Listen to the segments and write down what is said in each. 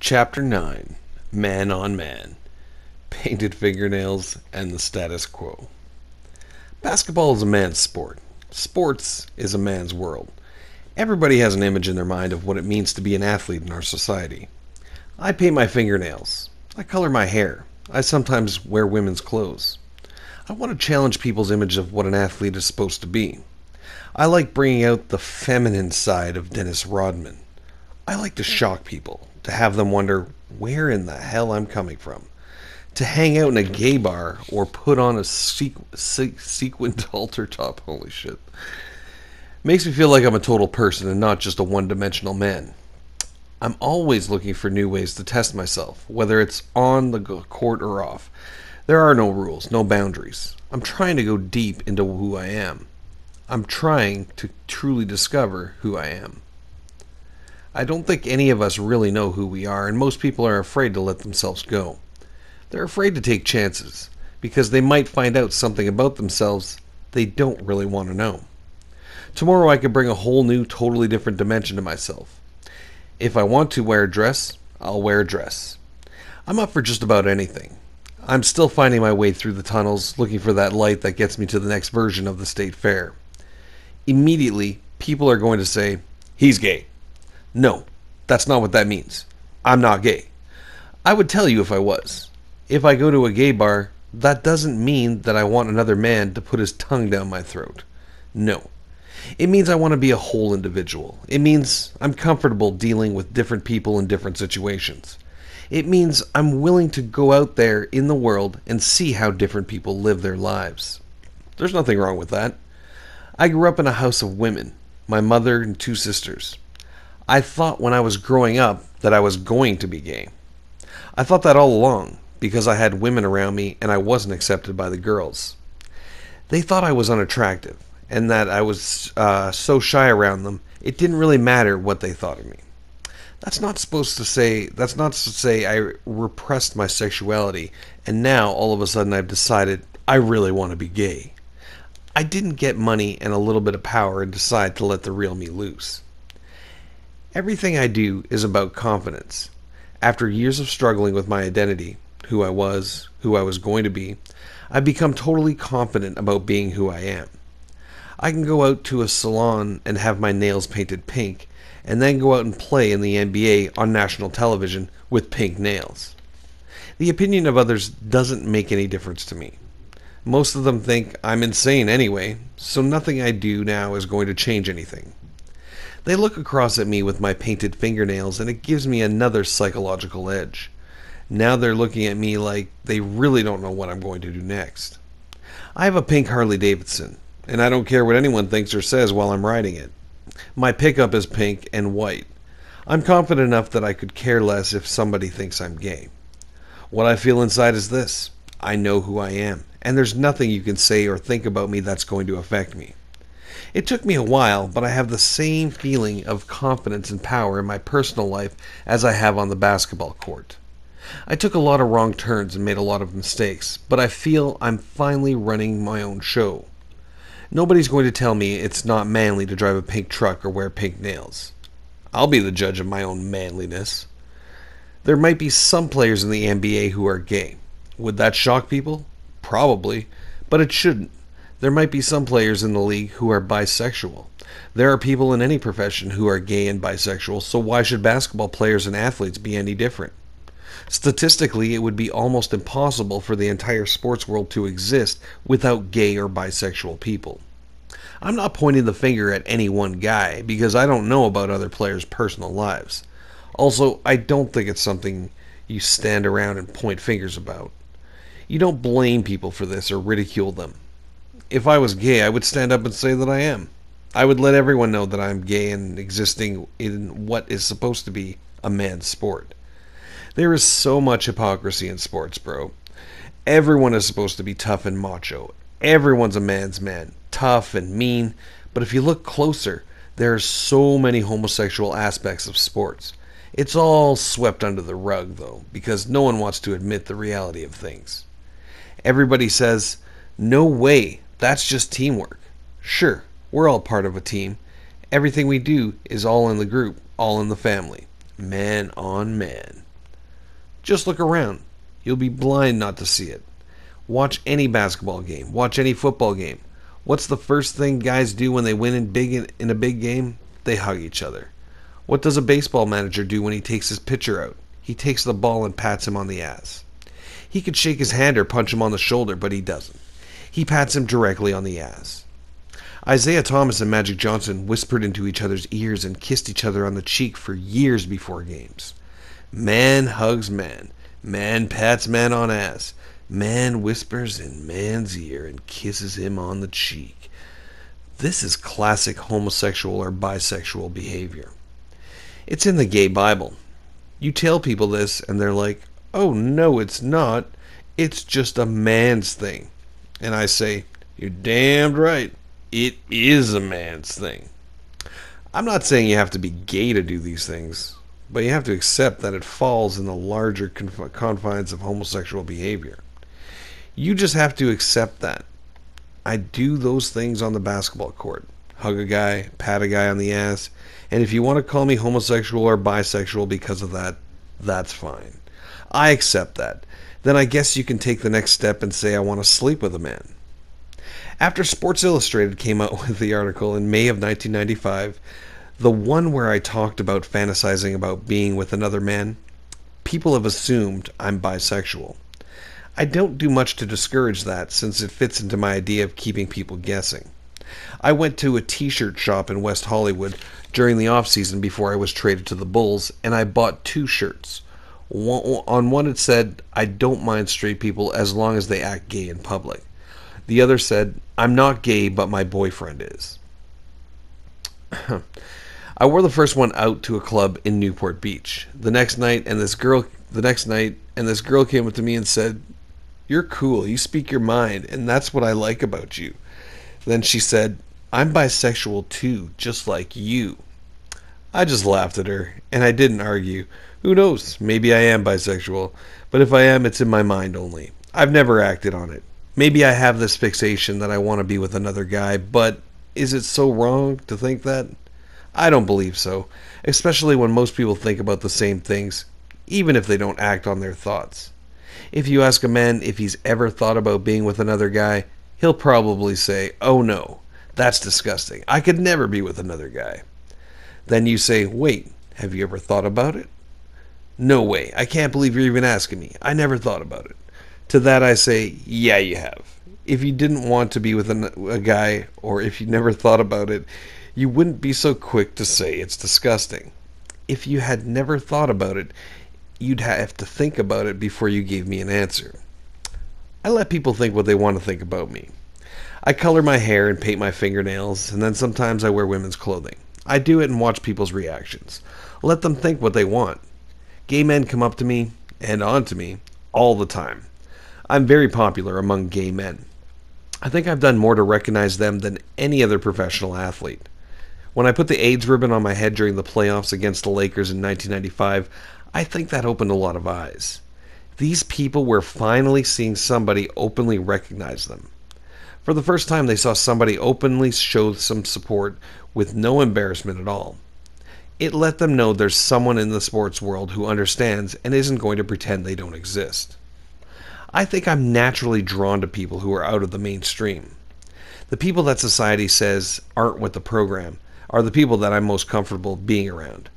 Chapter 9. Man on Man. Painted fingernails and the status quo. Basketball is a man's sport. Sports is a man's world. Everybody has an image in their mind of what it means to be an athlete in our society. I paint my fingernails. I color my hair. I sometimes wear women's clothes. I want to challenge people's image of what an athlete is supposed to be. I like bringing out the feminine side of Dennis Rodman. I like to shock people, to have them wonder where in the hell I'm coming from. To hang out in a gay bar or put on a sequined halter top. Holy shit. Makes me feel like I'm a total person and not just a one-dimensional man. I'm always looking for new ways to test myself, whether it's on the court or off. There are no rules, no boundaries. I'm trying to go deep into who I am. I'm trying to truly discover who I am. I don't think any of us really know who we are, and most people are afraid to let themselves go. They're afraid to take chances, because they might find out something about themselves they don't really want to know. Tomorrow I could bring a whole new, totally different dimension to myself. If I want to wear a dress, I'll wear a dress. I'm up for just about anything. I'm still finding my way through the tunnels, looking for that light that gets me to the next version of the state fair. Immediately, people are going to say, "He's gay." No, that's not what that means. I'm not gay. I would tell you if I was. If I go to a gay bar, that doesn't mean that I want another man to put his tongue down my throat. No. It means I want to be a whole individual. It means I'm comfortable dealing with different people in different situations. It means I'm willing to go out there in the world and see how different people live their lives. There's nothing wrong with that. I grew up in a house of women, my mother and two sisters. I thought when I was growing up that I was going to be gay. I thought that all along because I had women around me and I wasn't accepted by the girls. They thought I was unattractive and that I was so shy around them, it didn't really matter what they thought of me. That's not to say I repressed my sexuality and now all of a sudden I've decided I really want to be gay. I didn't get money and a little bit of power and decide to let the real me loose. Everything I do is about confidence. After years of struggling with my identity, who I was going to be, I've become totally confident about being who I am. I can go out to a salon and have my nails painted pink, and then go out and play in the NBA on national television with pink nails. The opinion of others doesn't make any difference to me. Most of them think I'm insane anyway, so nothing I do now is going to change anything. They look across at me with my painted fingernails and it gives me another psychological edge. Now they're looking at me like they really don't know what I'm going to do next. I have a pink Harley Davidson, and I don't care what anyone thinks or says while I'm riding it. My pickup is pink and white. I'm confident enough that I could care less if somebody thinks I'm gay. What I feel inside is this: I know who I am, and there's nothing you can say or think about me that's going to affect me. It took me a while, but I have the same feeling of confidence and power in my personal life as I have on the basketball court. I took a lot of wrong turns and made a lot of mistakes, but I feel I'm finally running my own show. Nobody's going to tell me it's not manly to drive a pink truck or wear pink nails. I'll be the judge of my own manliness. There might be some players in the NBA who are gay. Would that shock people? Probably, but it shouldn't. There might be some players in the league who are bisexual. There are people in any profession who are gay and bisexual, so why should basketball players and athletes be any different? Statistically, it would be almost impossible for the entire sports world to exist without gay or bisexual people. I'm not pointing the finger at any one guy because I don't know about other players' personal lives. Also, I don't think it's something you stand around and point fingers about. You don't blame people for this or ridicule them. If I was gay, I would stand up and say that I am. I would let everyone know that I'm gay and existing in what is supposed to be a man's sport. There is so much hypocrisy in sports, bro. Everyone is supposed to be tough and macho. Everyone's a man's man, tough and mean. But if you look closer, there are so many homosexual aspects of sports. It's all swept under the rug, though, because no one wants to admit the reality of things. Everybody says, "No way. That's just teamwork." Sure, we're all part of a team. Everything we do is all in the group, all in the family. Man on man. Just look around. You'll be blind not to see it. Watch any basketball game. Watch any football game. What's the first thing guys do when they win in a big game? They hug each other. What does a baseball manager do when he takes his pitcher out? He takes the ball and pats him on the ass. He could shake his hand or punch him on the shoulder, but he doesn't. He pats him directly on the ass. Isaiah Thomas and Magic Johnson whispered into each other's ears and kissed each other on the cheek for years before games. Man hugs man. Man pats man on ass. Man whispers in man's ear and kisses him on the cheek. This is classic homosexual or bisexual behavior. It's in the gay Bible. You tell people this and they're like, "Oh no, it's not. It's just a man's thing." And I say, "You're damned right. It is a man's thing." I'm not saying you have to be gay to do these things, but you have to accept that it falls in the larger confines of homosexual behavior. You just have to accept that. I do those things on the basketball court. Hug a guy, pat a guy on the ass, and if you want to call me homosexual or bisexual because of that, that's fine. I accept that. Then I guess you can take the next step and say I want to sleep with a man. After Sports Illustrated came out with the article in May of 1995, the one where I talked about fantasizing about being with another man, people have assumed I'm bisexual. I don't do much to discourage that since it fits into my idea of keeping people guessing. I went to a t-shirt shop in West Hollywood during the off-season before I was traded to the Bulls, and I bought 2 shirts. On one it said, "I don't mind straight people as long as they act gay in public." The other said, "I'm not gay, but my boyfriend is." I wore the first one out to a club in Newport Beach. The next night, and this girl came up to me and said, "You're cool. You speak your mind, and that's what I like about you." Then she said, "I'm bisexual too, just like you." I just laughed at her, and I didn't argue. Who knows? Maybe I am bisexual, but if I am, it's in my mind only. I've never acted on it. Maybe I have this fixation that I want to be with another guy, but is it so wrong to think that? I don't believe so, especially when most people think about the same things, even if they don't act on their thoughts. If you ask a man if he's ever thought about being with another guy, he'll probably say, "Oh no, that's disgusting. I could never be with another guy." Then you say, "Wait, have you ever thought about it?" "No way, I can't believe you're even asking me. I never thought about it." To that I say, "Yeah, you have. If you didn't want to be with a guy, or if you never thought about it, you wouldn't be so quick to say it's disgusting. If you had never thought about it, you'd have to think about it before you gave me an answer." I let people think what they want to think about me. I color my hair and paint my fingernails, and then sometimes I wear women's clothing. I do it and watch people's reactions. Let them think what they want. Gay men come up to me, and on to me, all the time. I'm very popular among gay men. I think I've done more to recognize them than any other professional athlete. When I put the AIDS ribbon on my head during the playoffs against the Lakers in 1995, I think that opened a lot of eyes. These people were finally seeing somebody openly recognize them. For the first time, they saw somebody openly show some support with no embarrassment at all. It let them know there's someone in the sports world who understands and isn't going to pretend they don't exist. I think I'm naturally drawn to people who are out of the mainstream. The people that society says aren't with the program are the people that I'm most comfortable being around.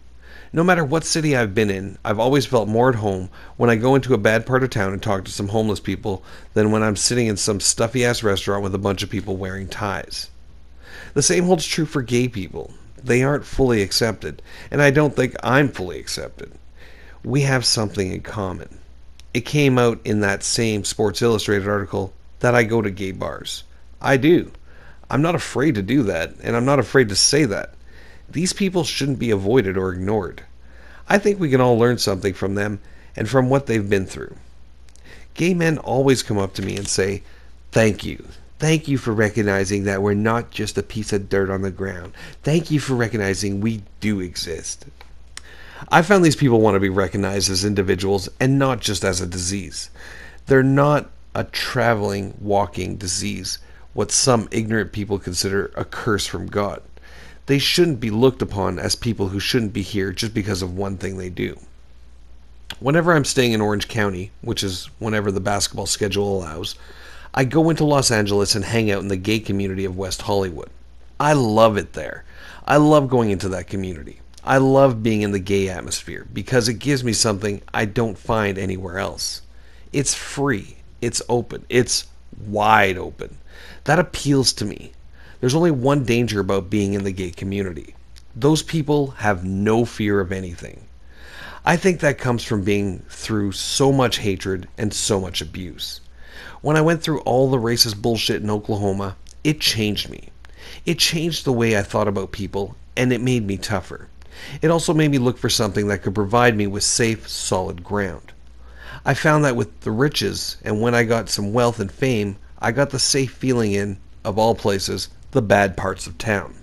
No matter what city I've been in, I've always felt more at home when I go into a bad part of town and talk to some homeless people than when I'm sitting in some stuffy-ass restaurant with a bunch of people wearing ties. The same holds true for gay people. They aren't fully accepted, and I don't think I'm fully accepted. We have something in common. It came out in that same Sports Illustrated article that I go to gay bars. I do. I'm not afraid to do that, and I'm not afraid to say that. These people shouldn't be avoided or ignored. I think we can all learn something from them and from what they've been through. Gay men always come up to me and say, "Thank you. Thank you for recognizing that we're not just a piece of dirt on the ground. Thank you for recognizing we do exist." I found these people want to be recognized as individuals and not just as a disease. They're not a traveling, walking disease, what some ignorant people consider a curse from God. They shouldn't be looked upon as people who shouldn't be here just because of one thing they do. Whenever I'm staying in Orange County, which is whenever the basketball schedule allows, I go into Los Angeles and hang out in the gay community of West Hollywood. I love it there. I love going into that community. I love being in the gay atmosphere because it gives me something I don't find anywhere else. It's free. It's open. It's wide open. That appeals to me. There's only one danger about being in the gay community. Those people have no fear of anything. I think that comes from being through so much hatred and so much abuse. When I went through all the racist bullshit in Oklahoma, it changed me. It changed the way I thought about people, and it made me tougher. It also made me look for something that could provide me with safe, solid ground. I found that with the riches, and when I got some wealth and fame, I got the safe feeling in, of all places, the bad parts of town.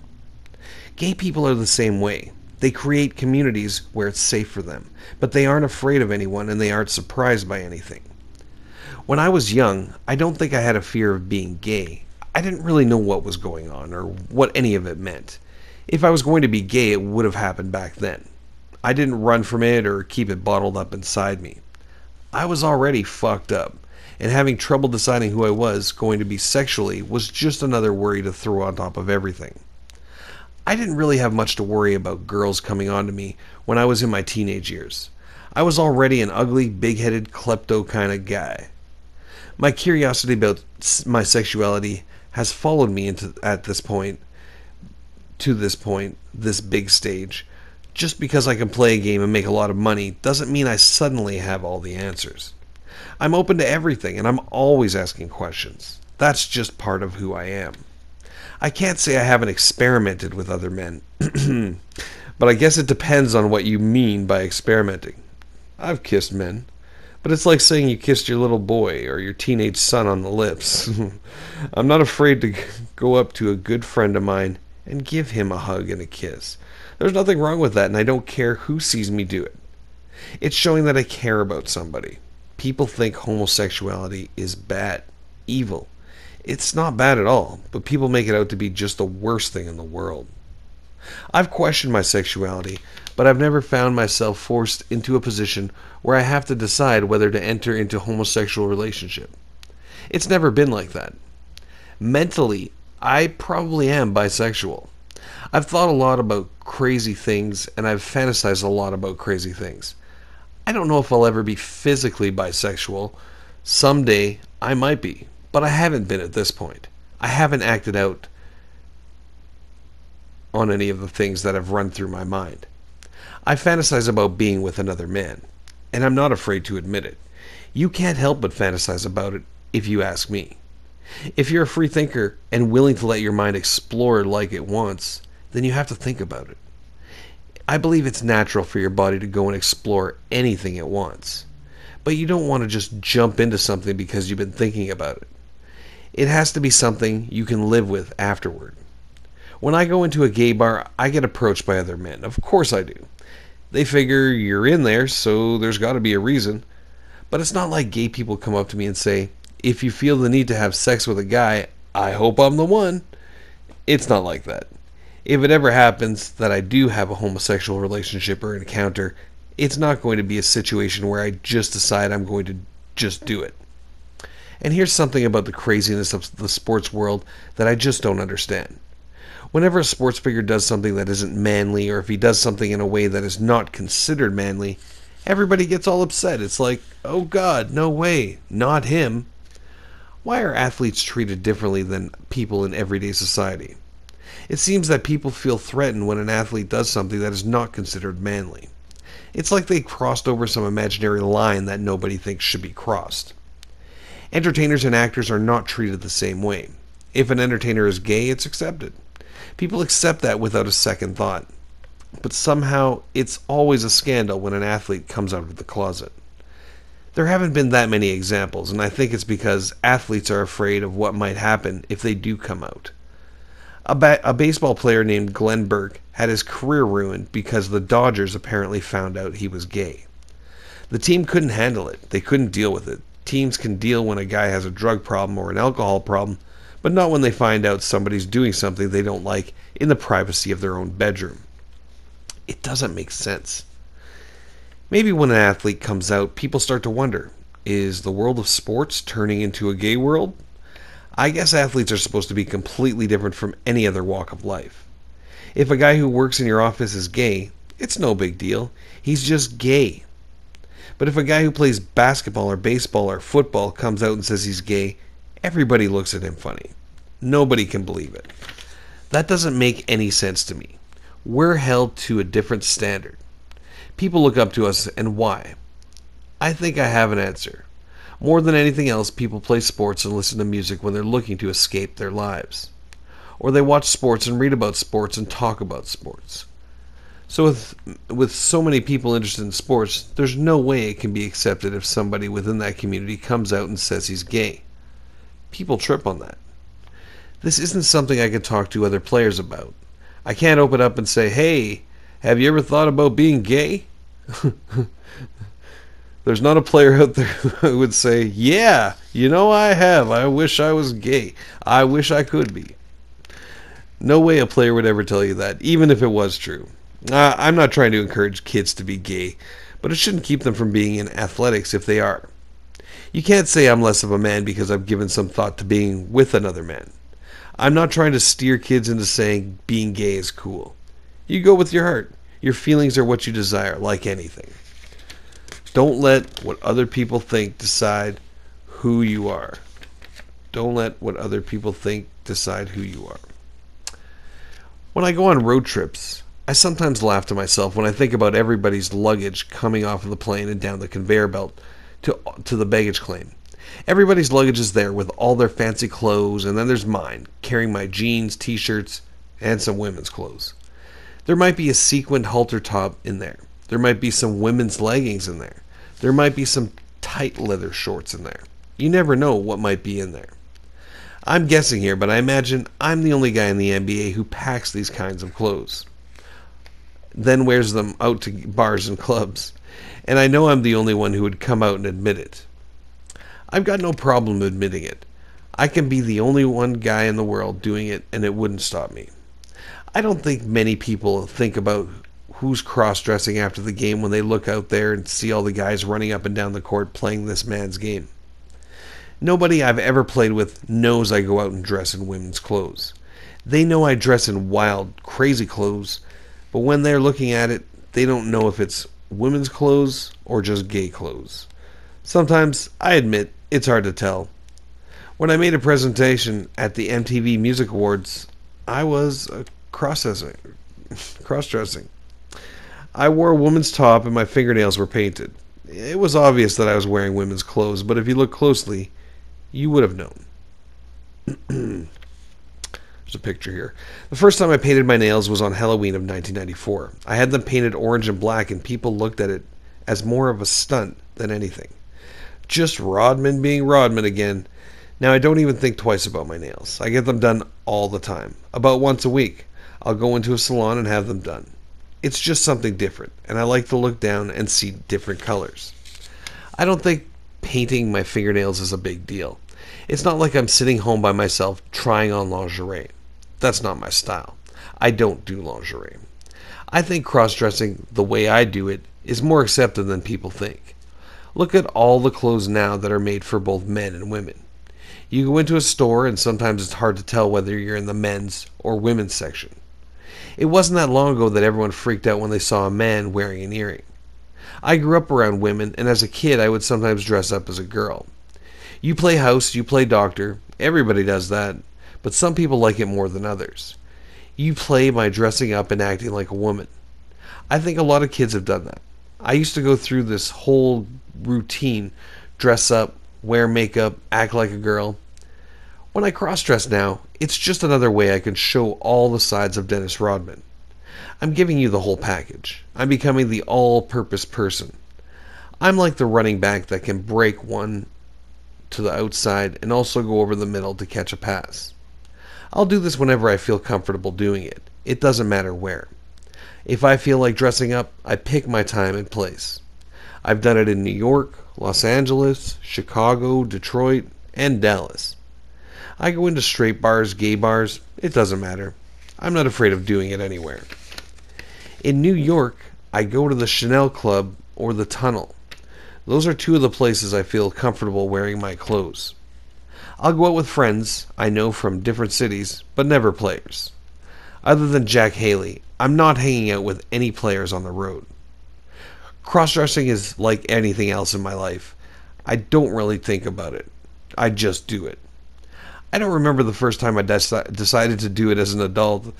Gay people are the same way. They create communities where it's safe for them, but they aren't afraid of anyone and they aren't surprised by anything. When I was young, I don't think I had a fear of being gay. I didn't really know what was going on or what any of it meant. If I was going to be gay, it would have happened back then. I didn't run from it or keep it bottled up inside me. I was already fucked up, and having trouble deciding who I was going to be sexually was just another worry to throw on top of everything. I didn't really have much to worry about girls coming on to me when I was in my teenage years. I was already an ugly, big-headed, klepto kind of guy. My curiosity about my sexuality has followed me this big stage. Just because I can play a game and make a lot of money doesn't mean I suddenly have all the answers. I'm open to everything and I'm always asking questions. That's just part of who I am. I can't say I haven't experimented with other men, but I guess it depends on what you mean by experimenting. I've kissed men, but it's like saying you kissed your little boy or your teenage son on the lips. I'm not afraid to go up to a good friend of mine and give him a hug and a kiss. There's nothing wrong with that, and I don't care who sees me do it. It's showing that I care about somebody. People think homosexuality is bad, evil. It's not bad at all, but people make it out to be just the worst thing in the world. I've questioned my sexuality, but I've never found myself forced into a position where I have to decide whether to enter into a homosexual relationship. It's never been like that. Mentally, I probably am bisexual. I've thought a lot about crazy things, and I've fantasized a lot about crazy things. I don't know if I'll ever be physically bisexual. Someday, I might be, but I haven't been at this point. I haven't acted out on any of the things that have run through my mind. I fantasize about being with another man, and I'm not afraid to admit it. You can't help but fantasize about it if you ask me. If you're a free thinker and willing to let your mind explore like it wants, then you have to think about it. I believe it's natural for your body to go and explore anything it wants. But you don't want to just jump into something because you've been thinking about it. It has to be something you can live with afterward. When I go into a gay bar, I get approached by other men. Of course I do. They figure you're in there, so there's got to be a reason. But it's not like gay people come up to me and say, if you feel the need to have sex with a guy, I hope I'm the one. It's not like that. If it ever happens that I do have a homosexual relationship or encounter, it's not going to be a situation where I just decide I'm going to just do it. And here's something about the craziness of the sports world that I just don't understand. Whenever a sports figure does something that isn't manly, or if he does something in a way that is not considered manly, everybody gets all upset. It's like, oh God, no way, not him. Why are athletes treated differently than people in everyday society? It seems that people feel threatened when an athlete does something that is not considered manly. It's like they crossed over some imaginary line that nobody thinks should be crossed. Entertainers and actors are not treated the same way. If an entertainer is gay, it's accepted. People accept that without a second thought. But somehow, it's always a scandal when an athlete comes out of the closet. There haven't been that many examples, and I think it's because athletes are afraid of what might happen if they do come out. A baseball player named Glenn Burke had his career ruined because the Dodgers apparently found out he was gay. The team couldn't handle it. They couldn't deal with it. Teams can deal when a guy has a drug problem or an alcohol problem, but not when they find out somebody's doing something they don't like in the privacy of their own bedroom. It doesn't make sense. Maybe when an athlete comes out, people start to wonder, is the world of sports turning into a gay world? I guess athletes are supposed to be completely different from any other walk of life. If a guy who works in your office is gay, it's no big deal. He's just gay. But if a guy who plays basketball or baseball or football comes out and says he's gay, everybody looks at him funny. Nobody can believe it. That doesn't make any sense to me. We're held to a different standard. People look up to us, and why? I think I have an answer. More than anything else, people play sports and listen to music when they're looking to escape their lives. Or they watch sports and read about sports and talk about sports. So with so many people interested in sports, there's no way it can be accepted if somebody within that community comes out and says he's gay. People trip on that. This isn't something I can talk to other players about. I can't open up and say, hey, have you ever thought about being gay? There's not a player out there who would say, yeah, I have. I wish I was gay. I wish I could be. No way a player would ever tell you that, even if it was true. I'm not trying to encourage kids to be gay, but it shouldn't keep them from being in athletics if they are. You can't say I'm less of a man because I've given some thought to being with another man. I'm not trying to steer kids into saying being gay is cool. You go with your heart. Your feelings are what you desire, like anything. Don't let what other people think decide who you are. Don't let what other people think decide who you are. When I go on road trips, I sometimes laugh to myself when I think about everybody's luggage coming off of the plane and down the conveyor belt to the baggage claim. Everybody's luggage is there with all their fancy clothes, and then there's mine, carrying my jeans, t-shirts, and some women's clothes. There might be a sequined halter top in there. There might be some women's leggings in there. There might be some tight leather shorts in there. You never know what might be in there. I'm guessing here, but I imagine I'm the only guy in the NBA who packs these kinds of clothes, then wears them out to bars and clubs. And I know I'm the only one who would come out and admit it. I've got no problem admitting it. I can be the only one guy in the world doing it, and it wouldn't stop me. I don't think many people think about who's cross-dressing after the game when they look out there and see all the guys running up and down the court playing this man's game. Nobody I've ever played with knows I go out and dress in women's clothes. They know I dress in wild, crazy clothes, but when they're looking at it, they don't know if it's women's clothes or just gay clothes. Sometimes, I admit, it's hard to tell. When I made a presentation at the MTV Music Awards, I was cross-dressing. I wore a woman's top and my fingernails were painted. It was obvious that I was wearing women's clothes, but if you look closely, you would have known. There's a picture here. The first time I painted my nails was on Halloween of 1994. I had them painted orange and black, and people looked at it as more of a stunt than anything. Just Rodman being Rodman again. Now, I don't even think twice about my nails. I get them done all the time. About once a week, I'll go into a salon and have them done. It's just something different, and I like to look down and see different colors. I don't think painting my fingernails is a big deal. It's not like I'm sitting home by myself trying on lingerie. That's not my style. I don't do lingerie. I think cross-dressing the way I do it is more accepted than people think. Look at all the clothes now that are made for both men and women. You go into a store and sometimes it's hard to tell whether you're in the men's or women's section. It wasn't that long ago that everyone freaked out when they saw a man wearing an earring. I grew up around women, and as a kid I would sometimes dress up as a girl. You play house, you play doctor, everybody does that, but some people like it more than others. You play by dressing up and acting like a woman. I think a lot of kids have done that. I used to go through this whole routine, dress up, wear makeup, act like a girl. When I cross-dress now, it's just another way I can show all the sides of Dennis Rodman. I'm giving you the whole package. I'm becoming the all-purpose person. I'm like the running back that can break one to the outside and also go over the middle to catch a pass. I'll do this whenever I feel comfortable doing it. It doesn't matter where. If I feel like dressing up, I pick my time and place. I've done it in New York, Los Angeles, Chicago, Detroit, and Dallas. I go into straight bars, gay bars, it doesn't matter. I'm not afraid of doing it anywhere. In New York, I go to the Chanel Club or the tunnel. Those are two of the places I feel comfortable wearing my clothes. I'll go out with friends I know from different cities, but never players. Other than Jack Haley, I'm not hanging out with any players on the road. Crossdressing is like anything else in my life. I don't really think about it. I just do it. I don't remember the first time I decided to do it as an adult.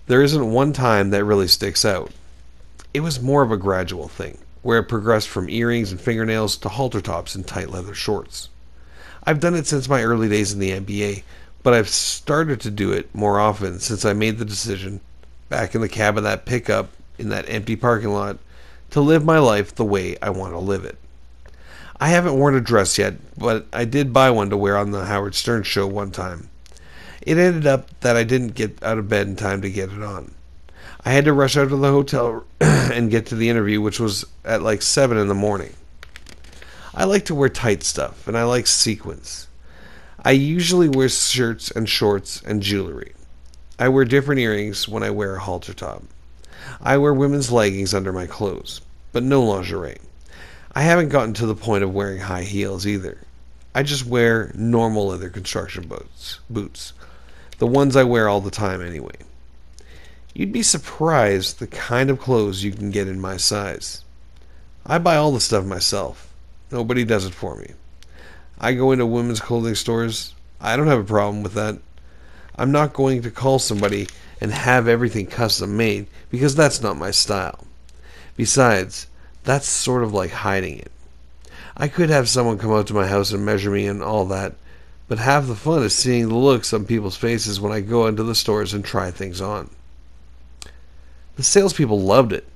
There isn't one time that really sticks out. It was more of a gradual thing, where it progressed from earrings and fingernails to halter tops and tight leather shorts. I've done it since my early days in the NBA, but I've started to do it more often since I made the decision, back in the cab of that pickup in that empty parking lot, to live my life the way I want to live it. I haven't worn a dress yet, but I did buy one to wear on the Howard Stern show one time. It ended up that I didn't get out of bed in time to get it on. I had to rush out to the hotel and get to the interview, which was at like 7 in the morning. I like to wear tight stuff, and I like sequins. I usually wear shirts and shorts and jewelry. I wear different earrings when I wear a halter top. I wear women's leggings under my clothes, but no lingerie. I haven't gotten to the point of wearing high heels either. I just wear normal leather construction boots. The ones I wear all the time anyway. You'd be surprised the kind of clothes you can get in my size. I buy all the stuff myself. Nobody does it for me. I go into women's clothing stores. I don't have a problem with that. I'm not going to call somebody and have everything custom made because that's not my style. Besides, that's sort of like hiding it. I could have someone come out to my house and measure me and all that, but half the fun is seeing the looks on people's faces when I go into the stores and try things on. The salespeople loved it.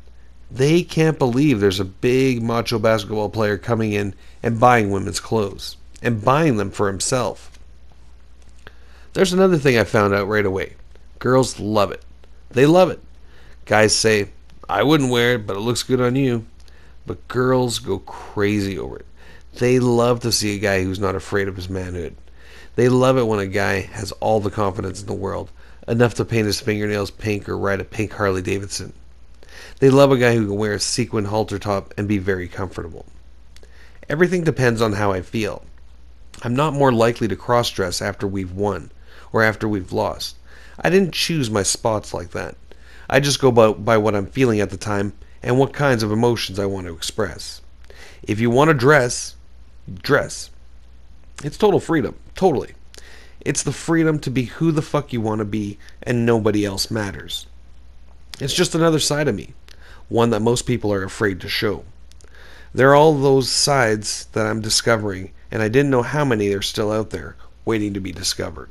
They can't believe there's a big macho basketball player coming in and buying women's clothes, and buying them for himself. There's another thing I found out right away. Girls love it. They love it. Guys say, I wouldn't wear it, but it looks good on you. But girls go crazy over it. They love to see a guy who's not afraid of his manhood. They love it when a guy has all the confidence in the world, enough to paint his fingernails pink or ride a pink Harley Davidson. They love a guy who can wear a sequin halter top and be very comfortable. Everything depends on how I feel. I'm not more likely to cross-dress after we've won or after we've lost. I didn't choose my spots like that. I just go by what I'm feeling at the time and what kinds of emotions I want to express. If you want to dress, dress. It's total freedom. Totally. It's the freedom to be who the fuck you want to be and nobody else matters. It's just another side of me, one that most people are afraid to show. There are all those sides that I'm discovering, and I didn't know how many are still out there waiting to be discovered.